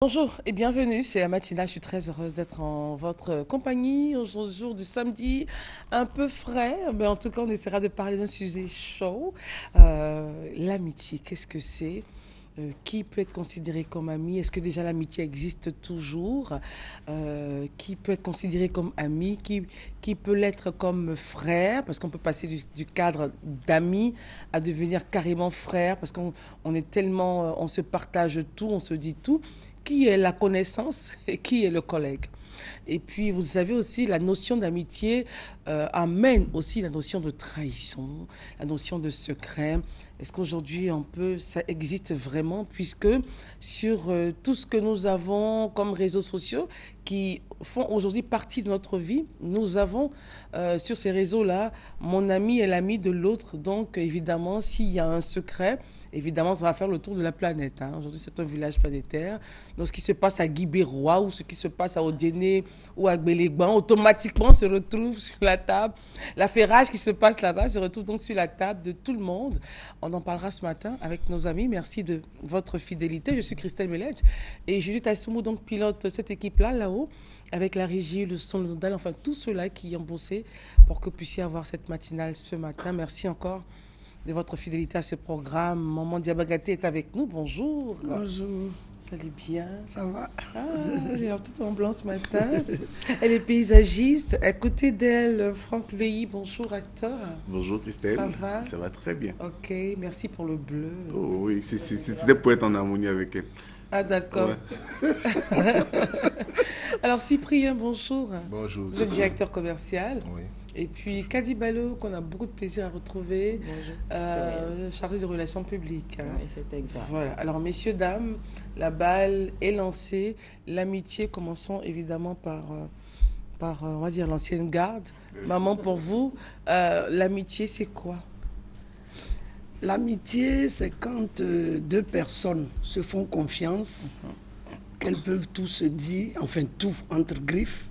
Bonjour et bienvenue, c'est la matinale. Je suis très heureuse d'être en votre compagnie au jour du samedi, un peu frais, mais en tout cas, on essaiera de parler d'un sujet chaud. L'amitié, qu'est-ce que c'est? Qui peut être considéré comme ami? Est-ce que déjà l'amitié existe toujours? Qui peut être considéré comme ami? Qui peut l'être comme frère? Parce qu'on peut passer du cadre d'ami à devenir carrément frère, parce qu'on est tellement, on se partage tout, on se dit tout. Qui est la connaissance et qui est le collègue? Et puis, vous savez aussi, la notion d'amitié amène aussi la notion de trahison, la notion de secret. Est-ce qu'aujourd'hui, ça existe vraiment, puisque sur tout ce que nous avons comme réseaux sociaux qui font aujourd'hui partie de notre vie, nous avons sur ces réseaux-là, mon ami est l'ami de l'autre. Donc, évidemment, s'il y a un secret, évidemment, ça va faire le tour de la planète. Hein. Aujourd'hui, c'est un village planétaire. Donc, ce qui se passe à Guibérois ou ce qui se passe à Odiéné ou à Gbélégbang, automatiquement se retrouve sur la table. L'affairage qui se passe là-bas se retrouve donc sur la table de tout le monde. On en parlera ce matin avec nos amis. Merci de votre fidélité. Je suis Christelle Mellet et Judith Assoumou donc pilote cette équipe-là, là-haut, avec la régie, le son, le nodal, enfin tout ceux-là qui ont bossé pour que vous puissiez avoir cette matinale ce matin. Merci encore de votre fidélité à ce programme. Maman Diabagaté est avec nous. Bonjour. Bonjour. Vous allez bien? Ça va? Ah, elle est tout en blanc ce matin. Elle est paysagiste. À côté d'elle, Franck Veilly, bonjour, acteur. Bonjour Christelle. Ça va? Ça va très bien. Ok, merci pour le bleu. Oh oui, c'était pour être en harmonie avec elle. Ah d'accord. Ouais. Alors Cyprien, bonjour. Bonjour. Vous êtes directeur commercial. Oui. Et puis Kadi Balo, qu'on a beaucoup de plaisir à retrouver, Bonjour. chargé de relations publiques. Hein. Oui, c'est exact. Voilà. Alors messieurs, dames, la balle est lancée. L'amitié, commençons évidemment par on va dire, l'ancienne garde. Maman, pour vous, l'amitié, c'est quoi? L'amitié, c'est quand deux personnes se font confiance, qu'elles peuvent tout se dire, enfin tout entre griffes.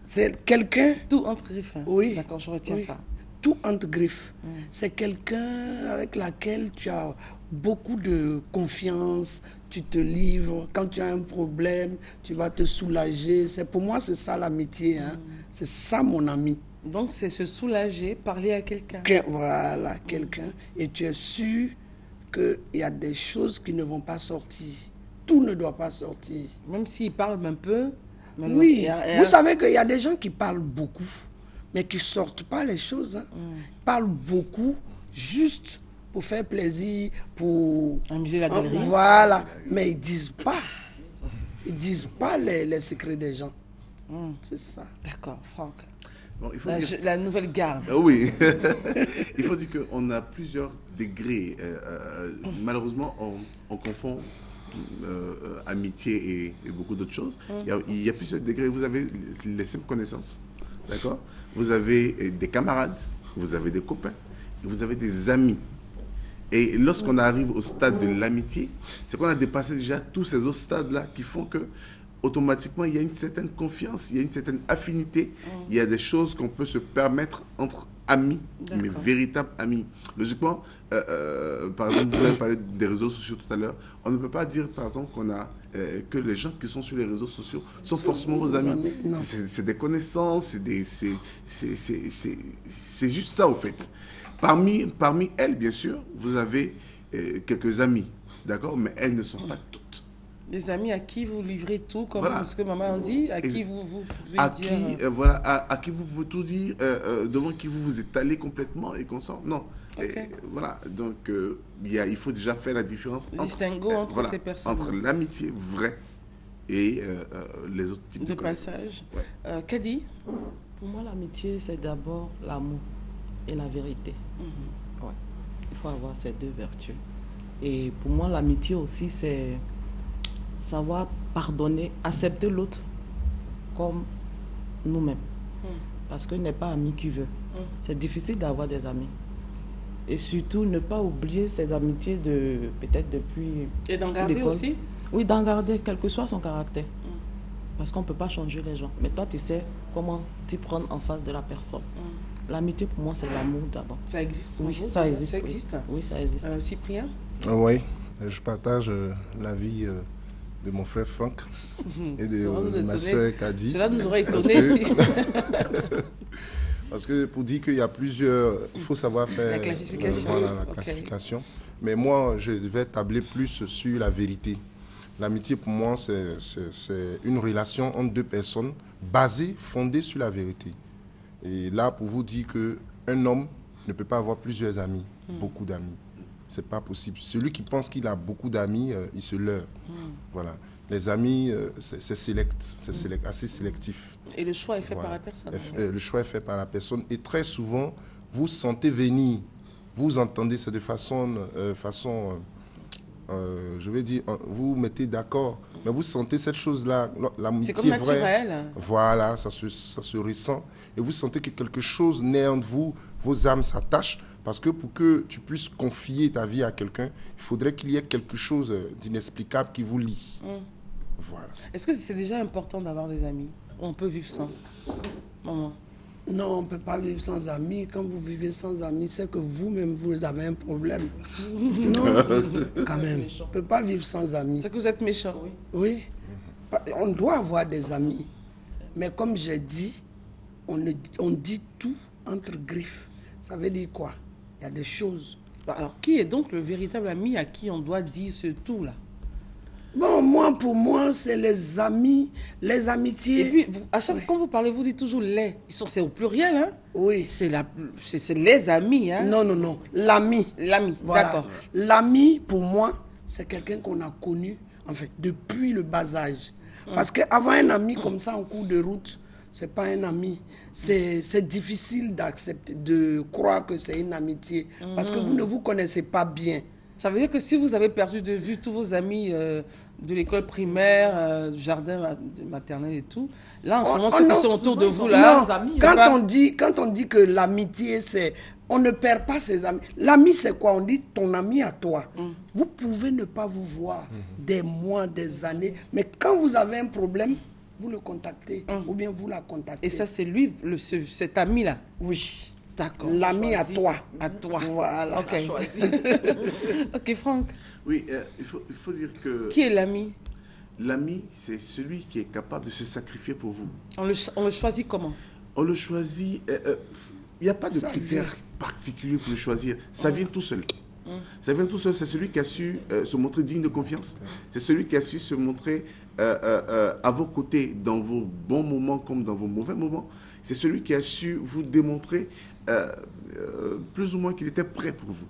C'est quelqu'un, Tout entre griffes. Hein. Oui. D'accord, je retiens Oui. ça. tout entre griffes. C'est quelqu'un avec laquelle tu as beaucoup de confiance, tu te livres. Quand tu as un problème, tu vas te soulager. Pour moi, c'est ça l'amitié. Hein. C'est ça mon ami. Donc c'est se soulager, parler à quelqu'un. Voilà, quelqu'un. Et tu es sûr qu'il y a des choses qui ne vont pas sortir. Tout ne doit pas sortir. Même s'il parle un peu. mais Oui, et- vous savez qu'il y a des gens qui parlent beaucoup, mais qui ne sortent pas les choses. Hein. Ils parlent beaucoup juste pour faire plaisir, pour... Amuser la galerie. Voilà, mais ils ne disent pas. Ils ne disent pas les secrets des gens. C'est ça. D'accord, Franck. Bon, il faut La, dire... la nouvelle garde. Ah oui, il faut dire qu'on a plusieurs degrés. Malheureusement, on confond amitié et beaucoup d'autres choses. Il y a plusieurs degrés. Vous avez les simples connaissances, d'accord? Vous avez des camarades, vous avez des copains, et vous avez des amis. Et lorsqu'on arrive au stade de l'amitié, c'est qu'on a dépassé déjà tous ces autres stades-là qui font que automatiquement, il y a une certaine confiance, il y a une certaine affinité, il y a des choses qu'on peut se permettre entre amis, mais véritables amis. Logiquement, par exemple, vous avez parlé des réseaux sociaux tout à l'heure, on ne peut pas dire, par exemple, que les gens qui sont sur les réseaux sociaux sont forcément vos amis. Non. C'est des connaissances, c'est juste ça, au fait. Parmi elles, bien sûr, vous avez quelques amis, d'accord, mais elles ne sont pas toutes. Les amis à qui vous livrez tout, comme Voilà. ce que maman dit, à qui vous pouvez À dire... qui, voilà, à qui vous pouvez tout dire, devant qui vous vous étalez complètement et qu'on sent. Non. Ok. Et voilà, donc il faut déjà faire la différence Distinguo entre voilà, ces personnes. entre l'amitié vraie et les autres types de, de connaissances. passage. Ouais. Kadi? Pour moi, l'amitié, c'est d'abord l'amour et la vérité. Ouais. Il faut avoir ces deux vertus. Et pour moi, l'amitié aussi, c'est savoir pardonner, accepter l'autre comme nous-mêmes. Parce qu'il n'est pas ami qui veut. C'est difficile d'avoir des amis. Et surtout, ne pas oublier ses amitiés de peut-être depuis Et d'en garder l'école. aussi? Oui, d'en garder, quel que soit son caractère. Parce qu'on ne peut pas changer les gens. Mais toi, tu sais comment t'y prendre en face de la personne. L'amitié, pour moi, c'est l'amour d'abord. Ça existe? Oui, pour vous, ça existe. Ça oui. existe. Oui, ça existe. Cyprien? Oui, je partage l'avis de mon frère Franck et Ça va nous de ma étonner. soeur Kadi. Cela nous aurait Parce étonné que- si. Parce que pour dire qu'il y a plusieurs, il faut savoir faire La classification. voilà, la Ok. classification. Mais moi, je vais tabler plus sur la vérité. L'amitié, pour moi, c'est une relation entre deux personnes basée, fondée sur la vérité. Et là, pour vous dire qu'un homme ne peut pas avoir plusieurs amis, beaucoup d'amis. C'est pas possible. Celui qui pense qu'il a beaucoup d'amis, il se leurre. Voilà. Les amis, c'est assez sélectif. Et le choix est fait Voilà. par la personne. Le choix est fait par la personne. Et très souvent, vous sentez venir, vous entendez, c'est de façon je vais dire, vous mettez d'accord, mais vous sentez cette chose-là, C'est l'amitié comme vraie. naturel. Voilà, ça se ressent. Et vous sentez que quelque chose naît entre vous, vos âmes s'attachent, parce que pour que tu puisses confier ta vie à quelqu'un, il faudrait qu'il y ait quelque chose d'inexplicable qui vous lie. Voilà. Est-ce que c'est déjà important d'avoir des amis? Ou on peut vivre sans? Maman. Non, on ne peut pas vivre sans amis. Quand vous vivez sans amis, c'est que vous-même, vous avez un problème. Non, quand même. On ne peut pas vivre sans amis. C'est que vous êtes méchant. Oui. On doit avoir des amis. Mais comme j'ai dit, on dit tout entre griffes. Ça veut dire quoi? Il y a des choses. Alors, qui est donc le véritable ami à qui on doit dire ce tout-là? Bon, pour moi, c'est les amis, les amitiés. Et puis, à chaque fois quand vous parlez, vous dites toujours les. C'est au pluriel, hein? Oui. C'est les amis, hein? Non. L'ami. L'ami, Voilà. d'accord. L'ami, pour moi, c'est quelqu'un qu'on a connu, enfin, depuis le bas âge. Parce qu'avoir un ami comme ça en cours de route, c'est pas un ami. C'est difficile d'accepter, de croire que c'est une amitié. Parce que vous ne vous connaissez pas bien. Ça veut dire que si vous avez perdu de vue tous vos amis de l'école primaire, du jardin maternel et tout, là, en ce moment, ceux qui sont autour de vous, là, Non, amis, c'est quand pas- on dit que l'amitié, c'est... On ne perd pas ses amis. L'ami, c'est quoi? On dit ton ami à toi. Vous pouvez ne pas vous voir des mois, des années, mais quand vous avez un problème, vous le contactez ou bien vous la contactez. Et ça, c'est lui, cet ami-là. Oui. D'accord. L'ami à toi. À toi. Voilà. Ok. Ok, Franck. Oui, il faut dire que Qui est l'ami? l'ami, c'est celui qui est capable de se sacrifier pour vous. On le choisit comment? On le choisit. Il n'y a pas de Ça critère vient. particulier pour le choisir. Ça vient tout seul. Ça vient tout seul. C'est celui qui a su se montrer digne de confiance. C'est celui qui a su se montrer à vos côtés dans vos bons moments comme dans vos mauvais moments. C'est celui qui a su vous démontrer plus ou moins qu'il était prêt pour vous.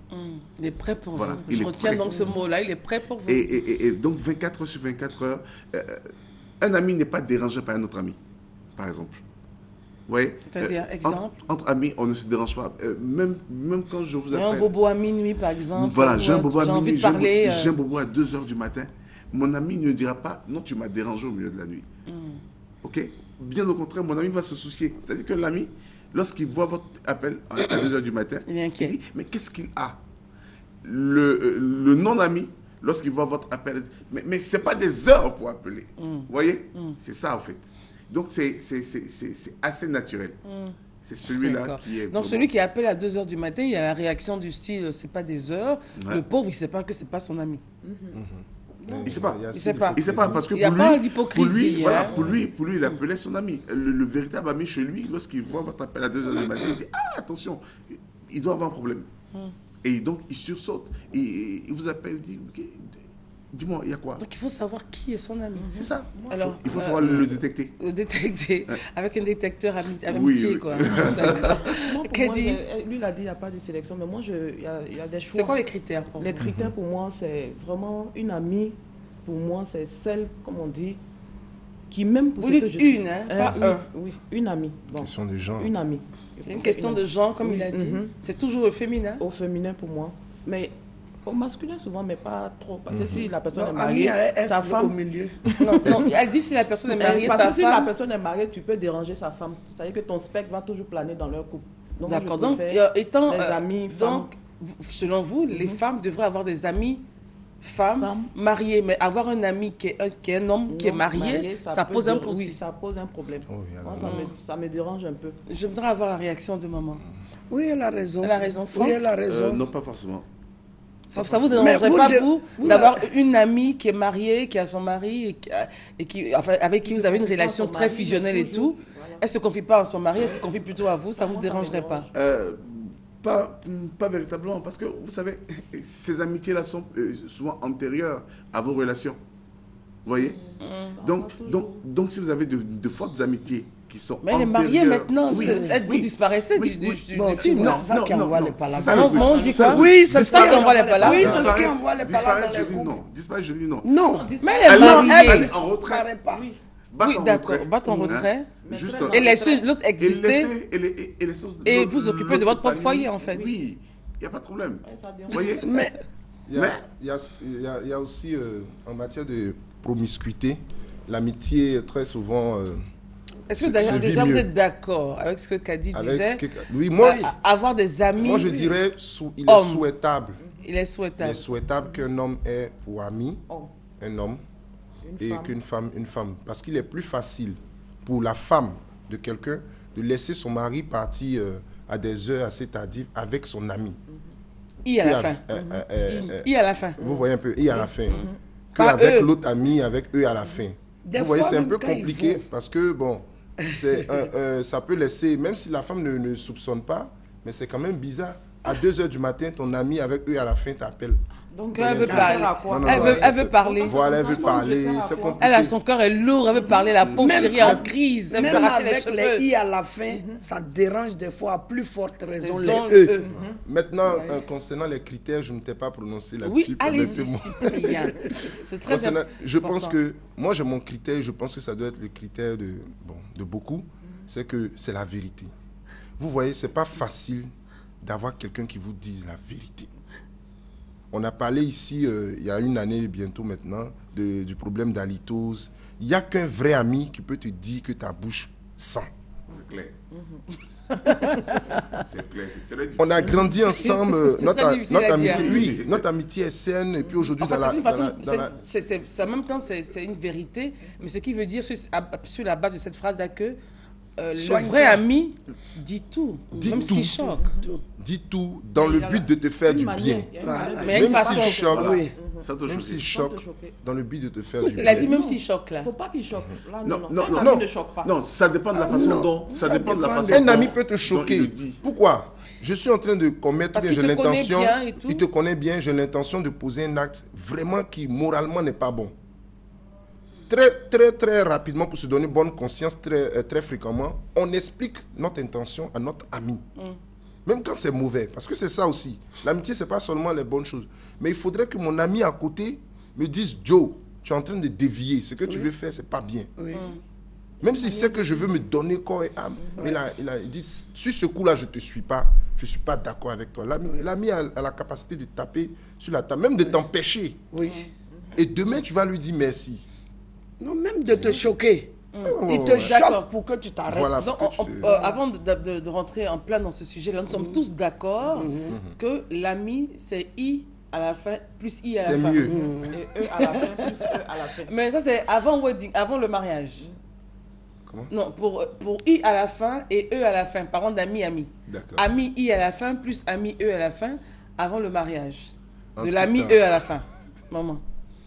Il est prêt pour Voilà, vous. il Je est retiens prêt. donc ce mot-là. Il est prêt pour vous. Et donc 24 heures sur 24 heures, un ami n'est pas dérangé par un autre ami, par exemple. Vous voyez? C'est-à-dire, exemple? Entre amis, on ne se dérange pas. Même quand je vous J'ai un appelle... bobo à minuit, par exemple. Voilà, ou, j'ai un bobo à j'ai envie minuit, de parler. j'ai un bobo à 2 heures du matin. Mon ami ne dira pas, non, tu m'as dérangé au milieu de la nuit. Ok? Bien au contraire, mon ami va se soucier. C'est-à-dire que l'ami, lorsqu'il voit votre appel à 2 heures du matin, Il est inquiet. dit, mais qu'est-ce qu'il a? Le non-ami, lorsqu'il voit votre appel, mais ce n'est pas des heures pour appeler. Vous voyez? C'est ça, en fait. Donc, c'est assez naturel. C'est celui-là D'accord. qui est... Donc, vraiment- celui qui appelle à 2 heures du matin, il y a la réaction du style, c'est pas des heures. Ouais. Le pauvre, il ne sait pas que c'est pas son ami. Il sait pas. y a Il sait assez pas. Il sait pas parce que Il y a pour pas lui, d'hypocrisie, voilà, hein. pour lui, il appelait son ami. Le véritable ami chez lui, lorsqu'il voit votre appel à 2 heures du matin, il dit ah attention, il doit avoir un problème. Et donc il sursaute, et il vous appelle, il dit ok, dis-moi, il y a quoi? Donc, il faut savoir qui est son ami. C'est ça. Alors, Il faut savoir le détecter. Le détecter, avec un détecteur amitié, Oui. quoi. D'accord. Moi, pour Qu'a moi, dit? lui, il a dit qu'il n'y a pas de sélection, mais moi, il y a des choix. C'est quoi les critères pour Les vous? critères pour moi, c'est vraiment une amie. Pour moi, c'est celle, comme on dit, qui même pour Vous ce que dites je suis. une, hein, pas oui, un. oui, une amie. Bon, Question de genre. une amie. C'est une question de genre, comme il a dit. C'est toujours au féminin. Au féminin pour moi. Mais au masculin souvent, mais pas trop. Parce que si la personne est Non, mariée, ami, sa S au femme... milieu. Non, elle dit si la personne est mariée, Parce sa que si la femme. personne est mariée, tu peux déranger sa femme. Ça veut dire que ton spectre va toujours planer dans leur couple. Donc, moi, je D'accord. Donc, préfère étant. les amis, femmes. donc, selon vous, les femmes devraient avoir des amis femmes Femmes. mariées. Mais avoir un ami qui est un homme qui est Non, marié, ça peut pose un dire- problème. Oui, ça pose un problème. Oh, oui, alors Moi, ça me dérange un peu. J'aimerais avoir la réaction de maman. Oui, elle a raison. Elle a raison. Oui, Franck? elle a raison. Non, pas forcément. Ça vous Mais dérangerait vous pas, de- vous, vous d'avoir une amie qui est mariée, qui a son mari enfin, avec qui vous avez une relation très fusionnelle et tout. Elle se confie pas à son mari, elle se confie plutôt à vous. Ça vous dérangerait pas? Pas véritablement, parce que vous savez, ces amitiés-là sont souvent antérieures à vos relations. Vous voyez? Donc, si vous avez de fortes amitiés qui sont Mais elle est mariée antérieures- maintenant. Oui, Vous oui, disparaissez oui, du oui. Bon, film. non, là. c'est ça qui envoie les palabres. ça, Non, le- on dit quoi? Oui, c'est ça qui envoie les palabres. Oui, c'est ce qui Disparaître- envoie les palabres disparaître, dans je les dis couples. non. Disparaître, je dis non. Non. Mais elle est Allez, mariée. allez en retrait. Paraît pas. Battre Oui, en d'accord. retrait. Battre en retrait. Hein? Juste Et laisser l'autre exister. Et l'autre- vous occuper de l'autre votre propre famille. foyer, en fait. Oui, il n'y a pas de problème. Vous voyez? Mais Il y a aussi, en matière de promiscuité, l'amitié, très souvent... Est-ce que se vit déjà vous mieux. êtes d'accord avec ce que Kadi disait? Oui, moi, Avoir des amis, moi je dirais il est Homme. souhaitable. il est Il souhaitable. est souhaitable qu'un homme ait pour ami un homme et qu'une femme une femme. Parce qu'il est plus facile pour la femme de quelqu'un de laisser son mari partir à des heures assez tardives avec son ami. I à la fin. I à la fin. Vous voyez un peu, et à la fin. Pas Qu'avec eux. l'autre ami, avec eux à la fin. Des Vous voyez, fois, c'est un même peu quand ils compliqué vont. parce que, bon, ça peut laisser, même si la femme ne soupçonne pas, mais c'est quand même bizarre. À 2 heures du matin, ton ami avec eux à la fin t'appelle. Donc, Elle veut parler. Non, non, Elle non, veut, c'est- elle veut parler. Voilà, elle veut Franchement, parler, je sais à c'est quoi. compliqué. Elle a son cœur est lourd, elle veut parler, la pauvre Même chérie en avec- crise, elle veut même s'arracher les avec les cheveux. i à la fin, ça dérange des fois à plus forte raison Raison, les e. eux. Maintenant, concernant les critères, je ne t'ai pas prononcé là-dessus. Oui, allez-y, permettez-moi. Cyprien. C'est très Concernant- je important. pense que, moi j'ai mon critère, je pense que ça doit être le critère de beaucoup, c'est que c'est la vérité. Vous voyez, c'est pas facile d'avoir quelqu'un qui vous dise la vérité. On a parlé ici, il y a une année bientôt maintenant, du problème d'halitose. Il n'y a qu'un vrai ami qui peut te dire que ta bouche sent. C'est clair. C'est clair, c'est très difficile. On a grandi ensemble, C'est très difficile à dire. amitié, oui, notre amitié est saine, et puis aujourd'hui, Enfin, dans la... c'est une dans façon, la- dans la- c'est en même temps, c'est une vérité, mais ce qui veut dire, sur la base de cette phrase-là, que le Soigne-toi. vrai ami dit tout, Dit même ce qui tout. choque. Dis tout dans le but de te faire du bien. Mais il y a une Même façon. s'il choque, Oui. Ça te même choque. s'il Sans choque, te choquer. dans le but de te faire du Il a bien. dit même s'il choque là. Faut pas qu'il choque. Là, Non, non, non, Un non, ami non. ne choque pas. Non, ça dépend de la façon non. dont. Ça Ça dépend de la dépend façon Un dont- ami peut te dont choquer. il le dit. Pourquoi? Je suis en train de commettre, Parce bien, qu'il j'ai te connaît l'intention, bien et tout. il te connaît bien, j'ai l'intention de poser un acte vraiment qui moralement n'est pas bon. Très, très, très rapidement, pour se donner bonne conscience, très fréquemment, on explique notre intention à notre ami. Même quand c'est mauvais, parce que c'est ça aussi. L'amitié, c'est pas seulement les bonnes choses. Mais il faudrait que mon ami à côté me dise, Joe, tu es en train de dévier, ce que tu veux faire, c'est pas bien. Oui. Même s'il sait que je veux me donner corps et âme, mais il dit, sur ce coup-là, je ne te suis pas, je ne suis pas d'accord avec toi. L'ami a la capacité de taper sur la table, même de t'empêcher. Oui. Et demain, tu vas lui dire merci. Non, même de te choquer. Il te D'accord. choque pour que tu t'arrêtes. Voilà. Disons, parce que tu te- avant de rentrer en plein dans ce sujet-là, nous sommes tous d'accord que l'ami, c'est I à la fin, plus I à la C'est fin. mieux. Et eux à la fin, plus eux à la fin. Mais ça, c'est avant wedding, avant le mariage. Comment? Non, pour I à la fin et E à la fin. Parlons d'ami. D'accord. Ami I à la fin, plus ami E à la fin, avant le mariage. En De tout l'ami cas. E à la fin. Maman.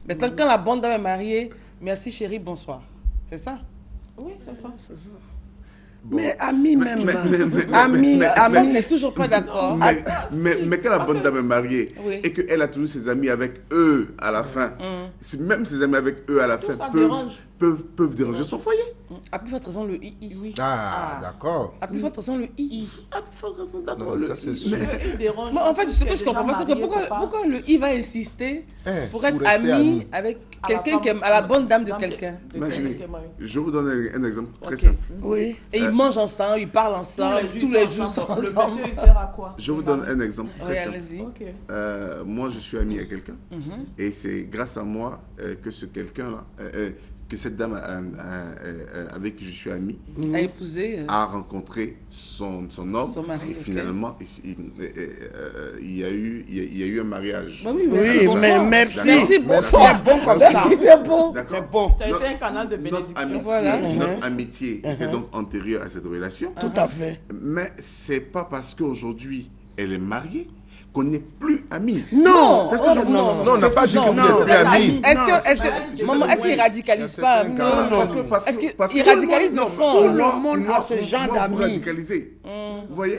Maintenant, quand la bonne dame est mariée, merci chérie, bonsoir. C'est ça? Oui, c'est ça. Mais ami même. mais- Ami, On ami. n'est toujours pas d'accord. Mais quand la bonne dame est mariée Oui. et qu'elle a toujours ses amis avec eux à la fin, même ses amis avec eux à la fin ça peuvent, dérange. peuvent déranger son foyer. À plus forte raison, le I. Oui. Ah, d'accord. À plus forte raison, le I. Ah, faut raison, d'accord. Non, ça, c'est sûr. Eux, ils dérangent. Bon, en fait, ce que je T'es comprends pas, déjà c'est que marié, faut pas- pourquoi le I va insister pour être rester ami avec À la quelqu'un femme- qui est à la bonne dame de dame quelqu'un. de Imaginez, quelqu'un qui est marié. je vous donne un exemple très Ok. simple. Oui. Et ils mangent ensemble, ils parlent ensemble, tous les jours sont Le ensemble. monsieur, il sert à quoi? Je vous donne un exemple Oui, très simple. allez-y. Ok. Moi, je suis ami à quelqu'un et c'est grâce à moi que ce quelqu'un-là, que cette dame avec qui je suis ami, À épouser. a rencontré son homme Son mari, et ok. finalement il y a eu un mariage. Bah oui, merci, Oui, bonsoir. mais merci. Merci, bonsoir. C'est bon comme ça. Merci, c'est bon. D'accord. C'est bon. Ça a été un canal de Notre bénédiction. amitié, Voilà. notre amitié était donc antérieure à cette relation. Tout à fait. Mais c'est pas parce qu'aujourd'hui elle est mariée qu'on n'est plus amis. Non, C'est ce que je- Non, on n'a pas dit que vous non. n'êtes plus amis. Est-ce qu'il radicalise pas? Il y a Non, certains cas. Est-ce qu'il parce que- radicalise le fond? tout le monde a ce genre Vous d'amis. radicalisez. Vous voyez.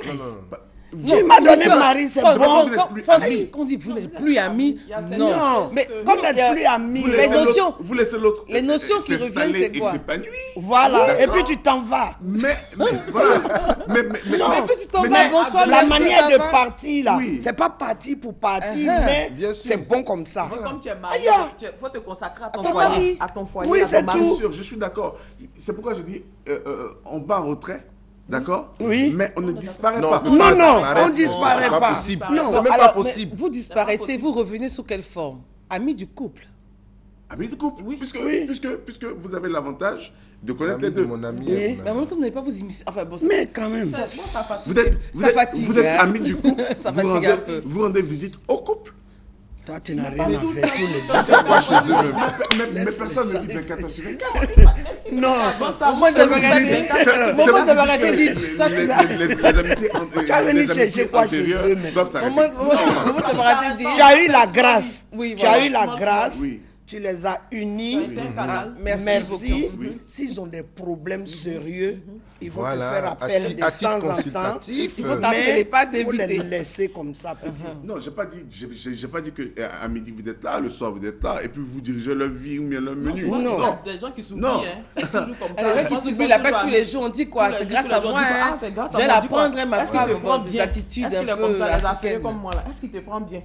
Tu m'as donné Marie, c'est bon. Quand on dit vous n'êtes plus amis, non. Non, Mais comme il y n'êtes a- plus amis. Les notions- Vous laissez l'autre. les notions qui s'installer reviennent, c'est quoi? Et s'épanouir. Voilà, et D'accord. puis tu t'en vas. Mais voilà. Mais Non, Mais puis tu t'en mais vas, tu- bonsoir, la merci, manière ça de va. partir là, Oui. c'est pas partir pour partir, mais Bien sûr. c'est bon comme ça. Comme tu es marié, Aïe. il faut te consacrer à ton ton foyer. mari. À ton foyer, Oui, à c'est ton mari. Bien sûr, je suis d'accord. C'est pourquoi je dis on va en retrait. D'accord. Oui. Mais on ne disparaît Non, pas. on peut Non, pas non, disparaître, on disparaît c'est pas. possible. Non. C'est même Alors, pas possible. mais vous disparaissez, vous revenez sous quelle forme? Amis du couple. Amis de couple. Oui. Puisque vous avez l'avantage de connaître L'ami les de deux. mon ami Oui. et mon Mais en ami. même temps, vous n'allez pas vous immiscer. Enfin, bon, Mais quand même. Moi, ça fatigue. Ça fatigue, Vous êtes hein. amis du couple. Ça vous fatigue un peu. vous rendez visite au couple. Toi, tu n'as rien à faire tous les Tu fais quoi chez eux même? Mais personne ne dit 24 heures sur 24. Non. Moi, j'avais arrêté. Moi, j'avais arrêté de dire. Toi, tu vas. Les amitiés Tu as venu chercher quoi chez eux, mais- doivent s'arrêter. Moi, j'avais arrêté de dire. Tu as eu la grâce. Oui, Tu as voilà. eu la grâce. Oui. Tu les as unis. Merci, Merci. beaucoup. Oui. S'ils ont des problèmes sérieux, ils vont te faire Voilà, appel de à titre temps en temps. consultatif. Il faut t'appeler Mais pas il faut les d'éviter. laisser comme ça, petit. Non, j'ai pas dit que à midi vous êtes là, le soir vous êtes là, et puis vous dirigez leur vie ou bien leur menu. Il y Non. a des gens qui s'oublient. Non. Hein. C'est toujours comme ça. Les gens Je qui pense qu'ils s'oublient sont l'appellent toujours tous les amis. jours. On dit quoi? Tous C'est les grâce jours, à tous les moi. jours, Hein. ah, c'est grâce à Je vais moi, la dis quoi? prendre, ma Est-ce qu'il te femme, prend des bien? attitudes Est-ce un qu'il est peu comme ça, les affaires africaines. comme moi là? Est-ce qu'il te prend bien?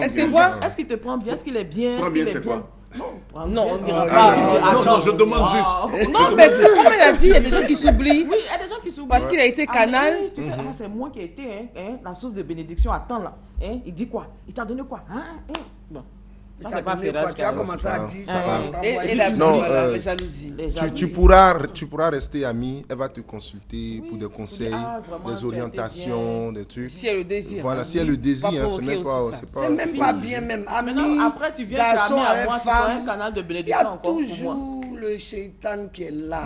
Est-ce que quoi? Est-ce qu'il te prend bien? Est-ce qu'il est bien? Prends Est-ce bien, qu'il est c'est bien? quoi? Non, Non, on dira Ah, pas. Non, non, je demande juste. Non, mais comme elle a dit, il y a des gens qui s'oublient. Oui, il y a des gens qui s'oublient. Parce qu'il a été canal. Ah, mais oui, tu sais, ah, c'est moi qui ai été la source de bénédiction. Attends là. Hein, il dit quoi? Il t'a donné quoi? Bon. Ça, c'est pas Tu Ferrage. as commencé à dire ça. va Et la Non, voilà, la jalousie. Tu pourras rester ami, elle va te consulter pour des conseils, vraiment, des tu as été orientations, des trucs. Si elle le désire. Voilà, si elle le désire, Pas hein, c'est provoquer même pas. aussi ça. C'est pas C'est même pas bien, même. Amis, Maintenant, après, tu viens garçons clamer à avec moi, tu feras un femmes. canal de Il y bénédiction a encore pour moi. toujours le shaitan qui est là.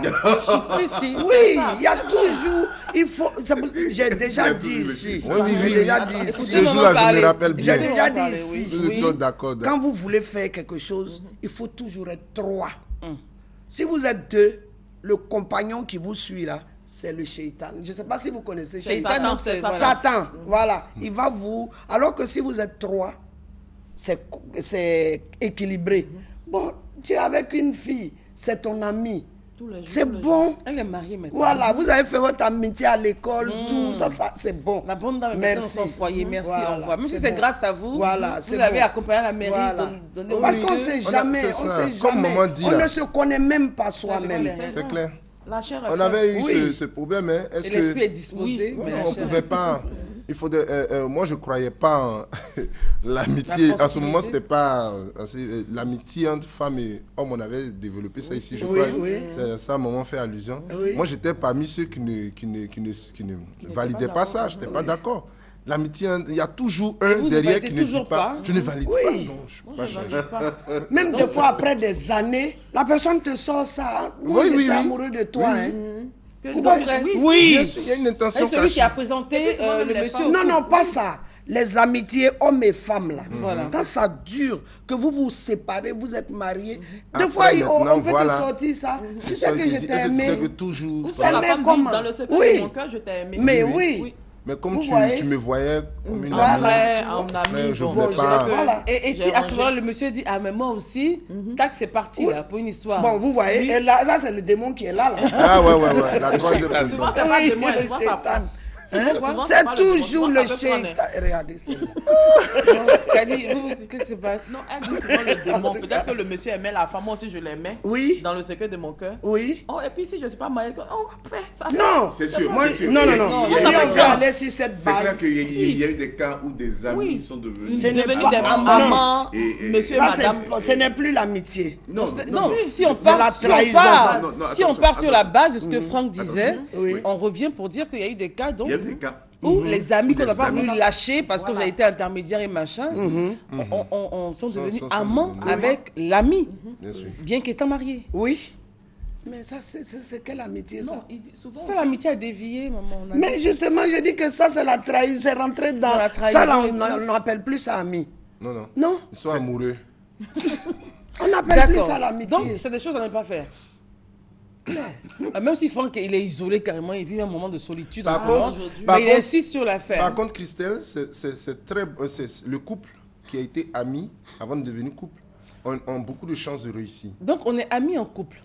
Si, si. Oui, il y a toujours. Il faut. J'ai déjà dit ici. Oui, oui, J'ai oui. déjà dit Écoutez, ici. Ce jour-là, je parler. me rappelle J'ai bien. déjà dit parler, ici. oui. Nous étions d'accord. Quand vous voulez faire quelque chose, il faut toujours être trois. Si vous êtes deux, le compagnon qui vous suit là, c'est le shaitan. Je ne sais pas si vous connaissez Shaitan, shaitan. donc, c'est voilà. Satan, voilà. Il va vous. Alors que si vous êtes trois, c'est équilibré. Bon, tu es avec une fille, c'est ton ami. C'est bon. Elle est mariée maintenant. Voilà, vous avez fait votre amitié à l'école, tout ça, c'est bon. La bonne dame est maintenant dans Merci. son foyer. Merci, Voilà, au revoir. Même si c'est c'est bon. grâce à vous, Voilà, vous c'est l'avez bon. accompagné à la mairie, Voilà. donné au Parce qu'on ne monsieur. sait jamais, c'est on ça. sait Comme jamais. maman dit, On là. ne se connaît même pas soi-même. C'est clair. La chair est On faite. avait eu Oui. ce problème. Hein. Est-ce Et l'esprit que est disposé. Oui, mais on la ne chair- pouvait pas. Il faudrait, moi, je ne croyais pas en l'amitié. La En ce moment, possibilité. c'était pas. L'amitié entre femmes et hommes, on avait développé ça ici. Je Oui, crois. oui. C'est ça, maman fait allusion. Oui. Moi, j'étais parmi ceux qui ne validaient pas ça. Je n'étais pas d'accord. L'amitié, il y a toujours un vous ne derrière validez qui ne dit toujours pas. pas. Je ne valide Oui. pas. Non, je suis pas changé. Même des fois, après des années, la personne te sort ça. Hein. Moi, Oui, j'étais oui, oui. amoureux de toi. Hein. C'est pas vrai. Oui. Bien sûr, il y a une intention Et celui qui a cachée. présenté souvent, le les monsieur. Non, non, pas ça. Les amitiés hommes et femmes, là. Voilà. Quand ça dure, que vous vous séparez, vous êtes mariés. Des Après, fois, maintenant, on peut voilà. te sortir ça. Tu sais Ça, que il je dit, t'ai est-ce que tu sais que aimé. toujours. Ou soit la Mais femme dit, comment? dans le secret Oui. de mon cœur, je t'ai aimé. Mais oui. Mais comme Vous tu voyez? me voyais comme une Voilà. amie. Frère, en Frère, ami, je bon, voulais je pas. dirais que Voilà. Et j'ai si à ce rangé. moment-là, le monsieur dit, ah, mais moi aussi, tac, c'est parti là, pour une histoire. Bon, vous voyez, et là, ça, c'est le démon qui est là. là. Ah ouais, la troisième personne. Souvent, c'est pas Oui, de moi, le souvent, ça prend. shaitan. Hein? Souvent, C'est pas le démon, toujours souvent, le ça peut prendre, shaitan. Regardez, c'est là. Kadi, qu'est-ce qui se passe? Non, elle dit souvent le démon. Peut-être que le monsieur aimait la femme, moi aussi je l'aimais. Oui. Dans le secret de mon cœur. Oui. Oh, et puis si je suis pas mariée, on va faire ça. Non. C'est sûr. Moi, c'est sûr. non, Il y a- non, non. il y a- Si il y a- on veut aller sur cette C'est clair base, qu'il y a eu des cas où des amis Oui. sont devenus. Ce n'est Devenu pas- des non. mamans, Et- monsieur et ça, madame. ce n'est plus l'amitié. Non, Non, si on la part, si on trahison. part, Non, non, si on attention, part sur la attention. base de ce que Franck disait, Oui. on revient pour dire qu'il y a eu des cas donc, il y a eu des cas. où les amis qu'on n'a Des pas amis. voulu lâcher parce que j'ai été intermédiaire et machin, on sont devenus sont amants devenus- avec l'ami, Bien sûr. bien qu'étant mariés. Oui. Mais ça, c'est quelle amitié, ça? Non, il dit souvent. Ça, l'amitié a dévié, maman. On a Mais dit- justement, je dis que ça, c'est la trahison. C'est rentré dans... la Ça, là, trahison et on n'appelle plus ça ami. Non, non. Non, Ils sont amoureux. on n'appelle plus D'accord. ça l'amitié. Donc, c'est des choses à ne pas faire. Même si Franck, il est isolé carrément, il vit un moment de solitude. Par en ce moment, contre- mais par il contre- insiste sur l'affaire. Par contre, Christelle, c'est le couple qui a été ami avant de devenir couple ont beaucoup de chances de réussir. Donc, on est amis en couple.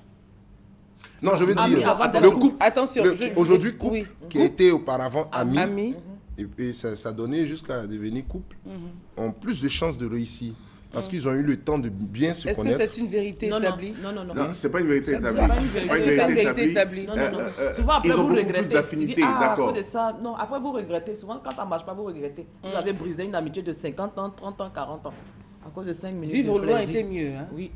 Non, je veux Ami dire, avant le d'être couple, Attention, aujourd'hui couple, oui. qui a été auparavant ami, Amis. et ça donnait jusqu'à devenir couple, ont plus de chances de réussir. Parce qu'ils ont eu le temps de bien se Est-ce que connaître. c'est une vérité Non, non, établie? non, non, non. Non, c'est pas une vérité établie. pas une vérité. Est-ce que c'est une vérité établie? Non, non, non. Souvent, après, ils ont vous beaucoup plus regrettez. d'affinité, Tu dis, ah, à d'accord. cause de ça. Non, après, vous regrettez. Souvent, quand ça ne marche pas, vous regrettez. Vous avez brisé une amitié de 50 ans, 30 ans, 40 ans. À cause de 5 minutes. Vivre de loin plaisir. était mieux. Hein? Oui.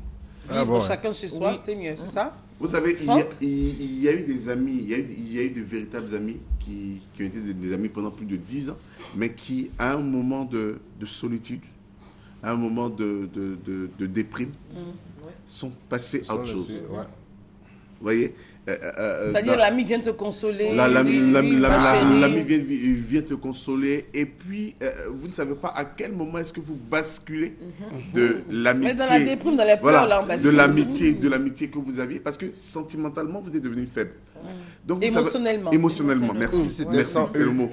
Vivre bon, ouais. chacun chez soi, Oui. c'était mieux, c'est ça? Vous savez, Franck? il y a eu des amis, il y a eu de véritables amis qui ont été des amis pendant plus de 10 ans, mais qui, à un moment de solitude, à un moment de déprime, sont passés à autre chose. Ouais. Vous voyez C'est-à-dire, l'ami vient te consoler. l'ami ma chérie. vient te consoler, et puis vous ne savez pas à quel moment est-ce que vous basculez de l'amitié. Mais dans la déprime, dans les pleurs, là, on de bascule. l'amitié que vous aviez, parce que sentimentalement vous êtes devenu faible. Donc, vous savez- Émotionnellement. émotionnellement, merci. C'était Merci, sans c'est eux. le mot.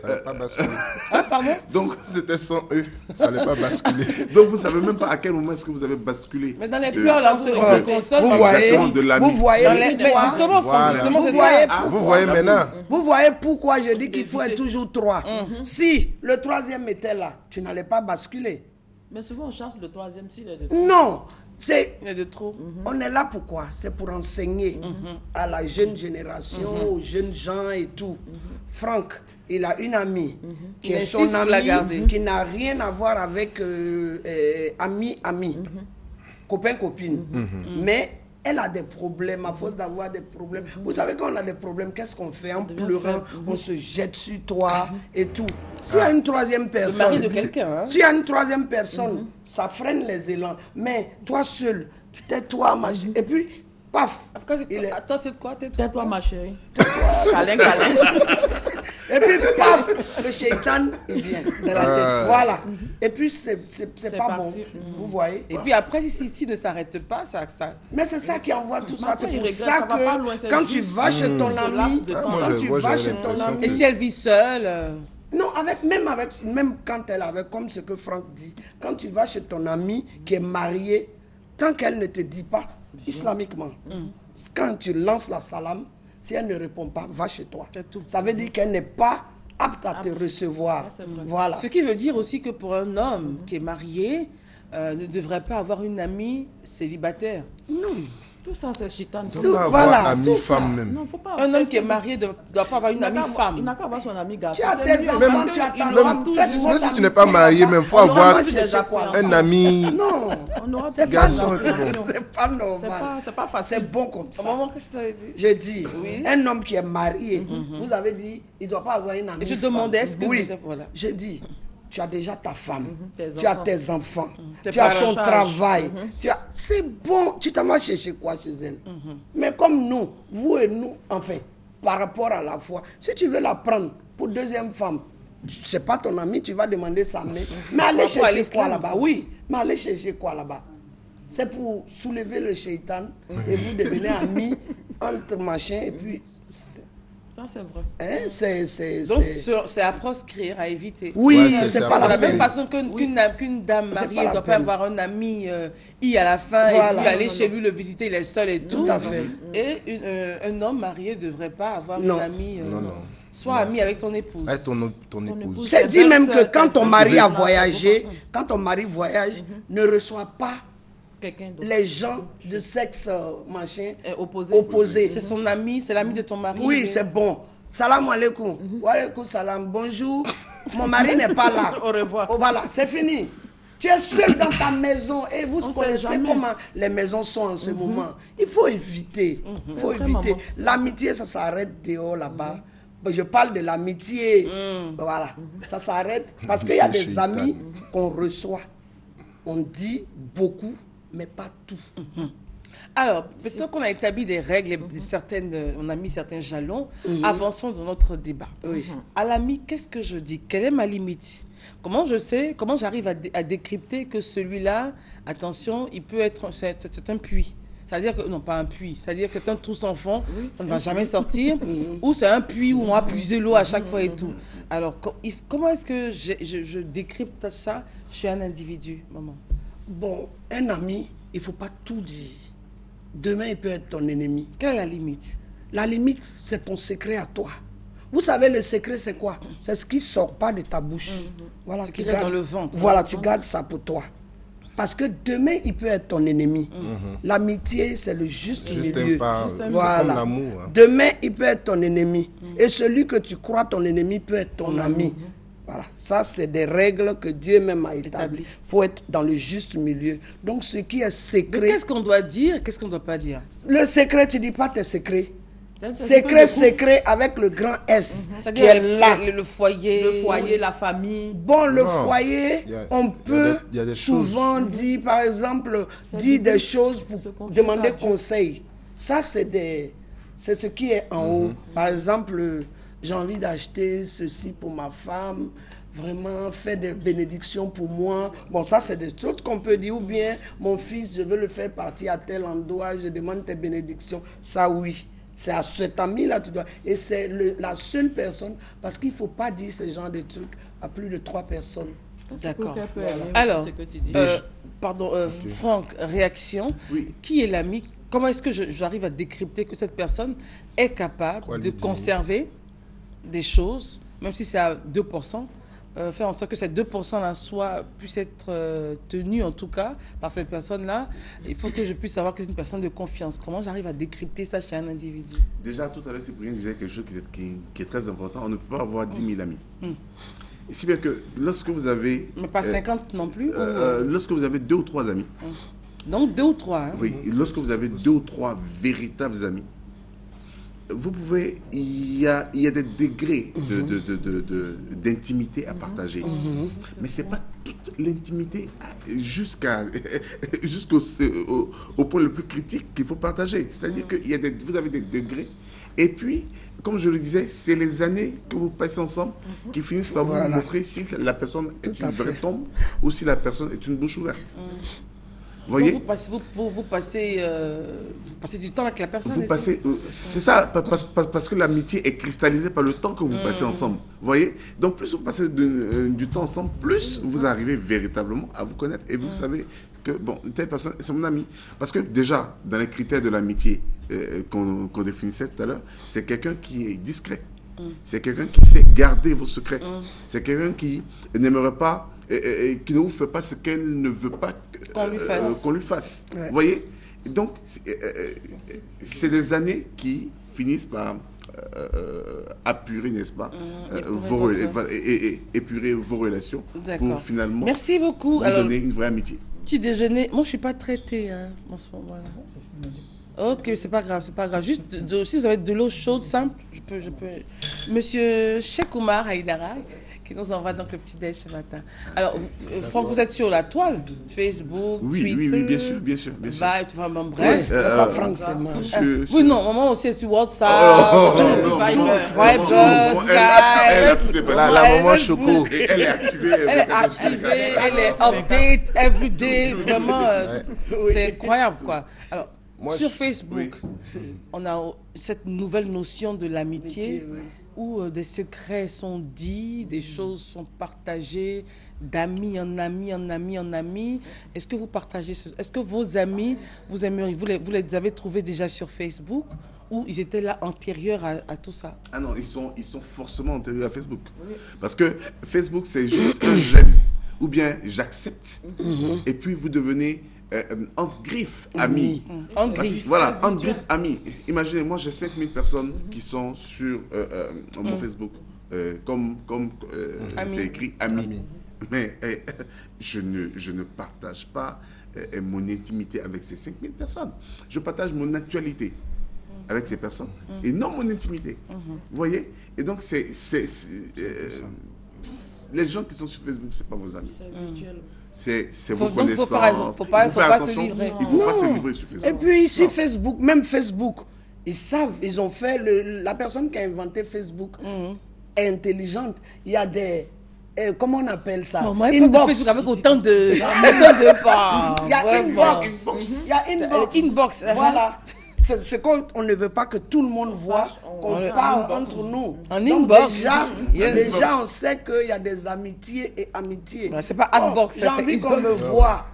Ça n'allait pas basculer. Ah, pardon? Donc, C'était sans eux. Ça n'allait pas basculer. donc vous savez même pas à quel moment est-ce que vous avez basculé. Mais dans les de- pleurs, là, on se console. Vous mais- voyez, Exactement, de l'amitié. vous voyez, Dans les- Mais pourquoi- justement, Franck, Voilà. justement, Vous c'est voyez ça. Vous voyez maintenant. Vous voyez pourquoi je dis qu'il faut être toujours trois. Si le troisième était là, tu n'allais pas basculer. Mais souvent, on chasse le troisième s'il est de Non, c'est... Il y a de trop. On est là pourquoi? C'est pour enseigner à la jeune génération, aux jeunes gens et tout. Franck, il a une amie qui Il est insiste son pour la amie, garder. qui n'a rien à voir avec ami, copain, copine. Mais elle a des problèmes, à force d'avoir des problèmes. Vous savez, quand on a des problèmes, qu'est-ce qu'on fait? En pleurant, on se jette sur toi et tout. S'il y a une troisième Le personne... mari de quelqu'un, hein? S'il y a une troisième personne, ça freine les élans. Mais toi seul, tais-toi, machin. Et puis, paf. il est- Toi, c'est quoi? Tais-toi, ma chérie. Câlin, câlin. Et puis, paf, le shaitan, il vient dans la tête. Voilà. Et puis, c'est pas parti. bon. Vous voyez? Et puis après, si ne s'arrête pas, ça... Mais c'est ça qui envoie tout ça. Maintenant, C'est il pour regrette, ça ça va pas loin, que c'est quand tu juste vas chez ton ce ami, laps de temps. moi, quand tu j'ai vas chez ton l'impression ami, Et si elle vit seule non, même quand elle avait, comme ce que Franck dit, quand tu vas chez ton ami qui est marié, tant qu'elle ne te dit pas, islamiquement, quand tu lances la salam, si elle ne répond pas, va chez toi. C'est tout. Ça veut dire qu'elle n'est pas apte à te recevoir. c'est vrai. Voilà. Ce qui veut dire aussi que pour un homme qui est marié, ne devrait pas avoir une amie célibataire. Tout ça, c'est chitan. On Tout- peut avoir voilà, ami, tout ça. femme même. Non, faut pas. Un homme qui est marié ne doit pas avoir une amie Il femme. n'a qu'à avoir son ami garçon. Tu as C'est tes mieux, enfants, parce tu as que ta il aura femme, tout. faites Même votre si tu amitié n'es pas marié, là-bas. même, il faut On aura avoir mangé des accords. un ami. Non, On aura c'est tout. pas Garçon, normal. bon. C'est pas normal. C'est pas facile. C'est bon comme ça. Maman, qu'est-ce que ça veut dire? Je dis, Oui. un homme qui est marié, vous avez dit, il ne doit pas avoir une amie. Et je femme. demandais, est-ce que oui. c'était... Voilà. Je dis, tu as déjà ta femme, Tes tu as enfants. tes enfants, Tes tu as parents. ton travail. C'est bon, tu t'en vas chercher quoi chez elle? Mais comme nous, vous et nous, enfin, par rapport à la foi, si tu veux la prendre pour deuxième femme, c'est pas ton ami, tu vas demander sa main. Mais allez Par rapport à chercher quoi l'islam. là-bas? Oui, mais allez chercher quoi là-bas? C'est pour soulever le shaitan et vous devenez amis entre machin et puis... Ça, c'est vrai. Hein, Donc, c'est à proscrire, à éviter. Oui, Ouais, c'est c'est pas De la la même peine. façon qu'une dame C'est mariée pas ne la doit pas peine. avoir un ami I à la fin et Voilà. puis aller chez lui le visiter, il est seul et tout. Tout à fait. Et un homme marié ne devrait pas avoir Non. une amie. Non, non. Sois ami avec ton épouse. Avec ton épouse. épouse. C'est dit même que quand ton mari a pouvez- voyagé, quand ton mari voyage, ne reçoit pas Quelqu'un d'autre. les gens de sexe machin Opposé. opposé. C'est son ami, c'est l'ami de ton mari. Oui, mais- c'est bon. Salam alaikum. Wa alaikum salam. Bonjour. Mon mari n'est pas là. Au revoir. Oh, voilà, c'est fini. Tu es seul dans ta maison et vous sait connaissez jamais. comment les maisons sont en ce moment. Il faut éviter. Il faut vrai, éviter. maman. L'amitié, ça s'arrête dehors là-bas. Je parle de l'amitié. Voilà. Ça s'arrête parce qu'il y a Amitié des chétane. amis qu'on reçoit. On dit beaucoup, mais pas tout. Alors, maintenant qu'on a établi des règles, on a mis certains jalons, avançons dans notre débat. Oui. À l'ami, qu'est-ce que je dis? Quelle est ma limite? Comment je sais, comment j'arrive à décrypter que celui-là, attention, il peut être, c'est un puits. C'est-à-dire que, non, pas un puits, c'est-à-dire que c'est un trou sans fond, ça ne va jamais sortir, ou c'est un puits où on va puiser l'eau à chaque fois et tout. Alors, comment est-ce que je décrypte ça chez un individu, maman? Bon, un ami, il ne faut pas tout dire. Demain, il peut être ton ennemi. Quelle est la limite? La limite, c'est ton secret à toi. Vous savez, le secret, c'est quoi? C'est ce qui ne sort pas de ta bouche. Voilà, Ce qui reste dans le ventre. Voilà, tu gardes ça pour toi. Parce que demain, il peut être ton ennemi. L'amitié, c'est le juste milieu. C'est Voilà. comme l'amour. Hein. Demain, il peut être ton ennemi. Et celui que tu crois ton ennemi peut être ton ami. Voilà. Ça, c'est des règles que Dieu même a établies. Il faut être dans le juste milieu. Donc, ce qui est Donc, secret... qu'est-ce qu'on doit dire, qu'est-ce qu'on ne doit pas dire? Le secret, tu ne dis pas tes secrets. Secret, Secret avec le grand S qui c'est-à-dire est là. le foyer. Le foyer, la famille. Bon, le Non. foyer, Il y a- on peut il y a des souvent dire, par exemple, dire des choses pour confier demander à Dieu. conseil. Ça, c'est ce qui est en haut. Par exemple, j'ai envie d'acheter ceci pour ma femme. Vraiment, faire des bénédictions pour moi. Bon, ça, c'est des choses qu'on peut dire. Ou bien, mon fils, je veux le faire partir à tel endroit, je demande tes bénédictions. Ça, oui. C'est à cet ami-là tu dois. Et c'est la seule personne, parce qu'il ne faut pas dire ce genre de trucs à plus de 3 personnes. D'accord. Voilà. Alors, C'est ce que tu dis. pardon, Franck, réaction. Oui. Qui est l'ami? Comment est-ce que j'arrive à décrypter que cette personne est capable Quoi de lui dire? conserver des choses, même si c'est à 2%, faire en sorte que ces 2%-là puissent être tenus, en tout cas, par cette personne-là. Il faut que je puisse savoir que c'est une personne de confiance. Comment j'arrive à décrypter ça chez un individu? Déjà, tout à l'heure, Cyprien disait quelque chose qui est très important. On ne peut pas avoir 10 000 amis. Et si bien que lorsque vous avez... Mais pas 50 non plus. lorsque vous avez 2 ou 3 amis, Donc 2 ou 3. Hein? oui, et lorsque vous avez 2 ou 3 véritables amis, vous pouvez... Il y a des degrés d'intimité à partager. Mais ce n'est pas toute l'intimité jusqu'au au point le plus critique qu'il faut partager. C'est-à-dire que vous avez des degrés. Et puis, comme je le disais, c'est les années que vous passez ensemble qui finissent par vous montrer si la personne est une vraie tombe ou si la personne est une bouche ouverte. Vous voyez, Donc, vous passez du temps avec la personne. vous et passez, c'est ça, parce que l'amitié est cristallisée par le temps que vous passez ensemble. Vous voyez, donc plus vous passez du temps ensemble, plus vous arrivez véritablement à vous connaître et vous savez que bon, telle personne, c'est mon ami. Parce que déjà, dans les critères de l'amitié qu'on définissait tout à l'heure, c'est quelqu'un qui est discret. C'est quelqu'un qui sait garder vos secrets. C'est quelqu'un qui n'aimerait pas et qui ne vous fait pas ce qu'elle ne veut pas qu'on lui fasse. Ouais. Vous voyez? Donc, c'est des années qui finissent par apurer, n'est-ce pas, épurer vos relations pour finalement Merci beaucoup. vous Alors, donner une vraie amitié. petit déjeuner. Moi, je ne suis pas traitée hein, en ce moment-là. Ok, c'est pas grave, c'est pas grave. Juste, si vous avez de l'eau chaude, simple, je peux. Monsieur Cheikh Oumar Haïdara, qui nous envoie donc le petit déj ce matin. Alors, Franck, vous êtes sur la toile, Facebook, Twitter. Oui, bien sûr. Vibe, vraiment, bref. Pas Franck, c'est moi. Oui, non, maman aussi est sur WhatsApp, Elle a tout Viber, dépensé. La maman Choco. Et elle est activée. elle est activée, elle est update every day, vraiment, c'est incroyable, quoi. Alors, Moi, sur Facebook, on a cette nouvelle notion de l'amitié, Amitié, oui. où des secrets sont dits, des choses sont partagées, d'amis en amis, en amis, en amis. Est-ce que vous partagez est-ce que vos amis, vous les avez trouvés déjà sur Facebook ou ils étaient là antérieurs à tout ça? Ah non, ils sont forcément antérieurs à Facebook. Parce que Facebook, c'est juste un j'aime ou bien j'accepte. Et puis vous devenez entre griffes amis. En griffe. Voilà, entre griffes amis. Imaginez, moi j'ai 5000 personnes qui sont sur mon Facebook. Comme c'est écrit amis. Mais je ne partage pas mon intimité avec ces 5000 personnes. Je partage mon actualité avec ces personnes et non mon intimité. Vous voyez? Et donc, les gens qui sont sur Facebook, ce n'est pas vos amis. c'est vos Donc, faut connaissances. faut pas Il faut faire se attention. livrer. Il ne faut pas se Non. livrer sur Facebook. Et puis ici, Non. Facebook, même Facebook, ils savent, ils ont fait, la personne qui a inventé Facebook est intelligente. Il y a des, comment on appelle ça? Maman, elle parle de Facebook avec autant de pas. Il y a Vraiment. inbox. Il y a inbox. Inbox, Voilà. C'est ce qu'on ne veut pas que tout le monde voit, qu'on On- parle entre nous. En Donc inbox. déjà, Yes. on sait qu'il y a des amitiés et amitiés. Ouais, c'est pas Oh, unbox, j'ai ça, c'est envie qu'on me inbox. voit.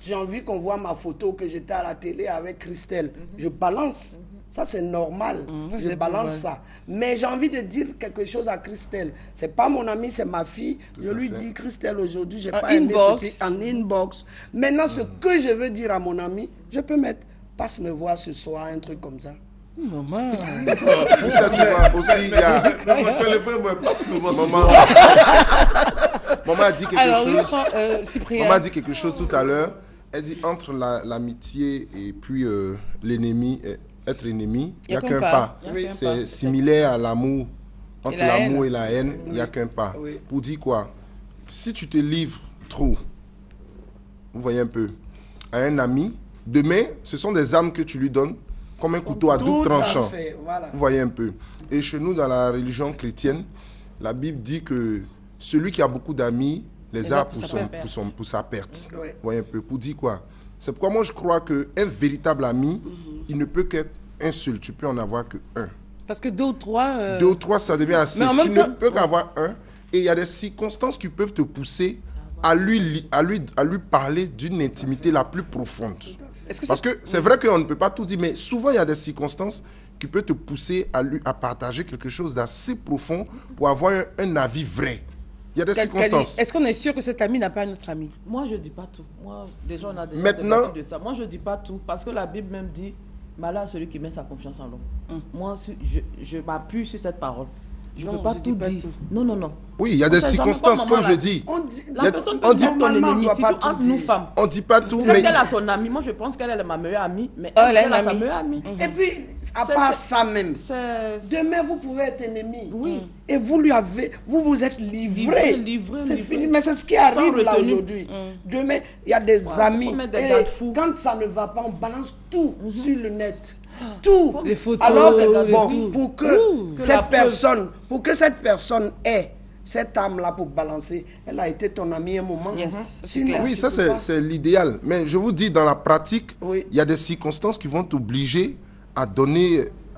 J'ai envie qu'on voit ma photo que j'étais à la télé avec Christelle. Je balance. Ça, c'est normal. ça, Je c'est balance bon, ouais. ça. Mais j'ai envie de dire quelque chose à Christelle. C'est pas mon amie, c'est ma fille. Je lui dis, Christelle, aujourd'hui, j'ai En pas aimé inbox. ceci en inbox. Maintenant, ce que je veux dire à mon ami, je peux mettre, passe me voir ce soir, un truc comme ça. Maman. Ça, tu vois, aussi, il y a... Maman, tu es le vrai, moi, passe me voir ce Maman, soir. maman a dit quelque Alors, oui, chose. Cyprien. Maman a dit quelque chose tout à l'heure. Elle dit entre l'amitié et puis l'ennemi, être ennemi, il n'y a qu'un pas. Oui. C'est similaire à l'amour. Entre la l'amour haine. et la haine, il n'y a qu'un pas. Oui. Pour dire quoi? Si tu te livres trop, vous voyez un peu, à un ami, demain, ce sont des armes que tu lui donnes comme un couteau à double Tout à tranchant. fait, voilà. Vous voyez un peu. Et chez nous, dans la religion chrétienne, la Bible dit que celui qui a beaucoup d'amis les a pour sa perte. Oui. Vous voyez un peu. Pour dire quoi? C'est pourquoi moi je crois qu'un véritable ami, il ne peut qu'être un seul. Tu peux en avoir qu'un. Parce que 2 ou 3. Deux ou trois, ça devient assez. Mais en Tu même ne temps- peux qu'avoir un. Et il y a des circonstances qui peuvent te pousser à lui parler d'une intimité la plus profonde. Est-ce que Parce que c'est vrai qu'on ne peut pas tout dire, mais souvent il y a des circonstances qui peuvent te pousser à partager quelque chose d'assez profond pour avoir un avis vrai. Il y a des circonstances. Est-ce qu'on est sûr que cet ami n'a pas un autre ami? Moi, je dis pas tout. Moi, déjà, on a déjà Maintenant- débattu de ça. Moi, je dis pas tout parce que la Bible même dit malheur à celui qui met sa confiance en l'homme. Moi, je m'appuie sur cette parole. Je ne Non, peux pas je dis tout pas dire. tout. Non, non, non. Oui, il y a On des sait jamais circonstances, quoi, comme maman je l'a dis. On dit, La personne on peut dit- être ton normalement, on ennemi, doit pas surtout tout entre nous dire. femmes. On ne dit pas tout, Quand mais elle a son amie, moi je pense qu'elle est ma meilleure amie, mais Oh, elle a elle une a sa amie. meilleure amie. Et puis, à C'est- part c'est- ça même, C'est... demain vous pouvez être ennemi. Oui. Et vous lui avez, vous êtes livré. Livré, C'est livré. fini. Mais c'est ce qui Sans arrive là retenue. aujourd'hui. Demain, il y a des amis. faut mettre des Et garde-fous. quand ça ne va pas, on balance tout sur le net. Tout. Les photos, Alors que, les bon, tout. pour Que la cette personne ait cette âme-là pour balancer, elle a été ton amie un moment. Yes, c'est Sinon, clair. oui, tu ça peux pas. c'est l'idéal. Mais je vous dis, dans la pratique, Oui. il y a des circonstances qui vont t'obliger à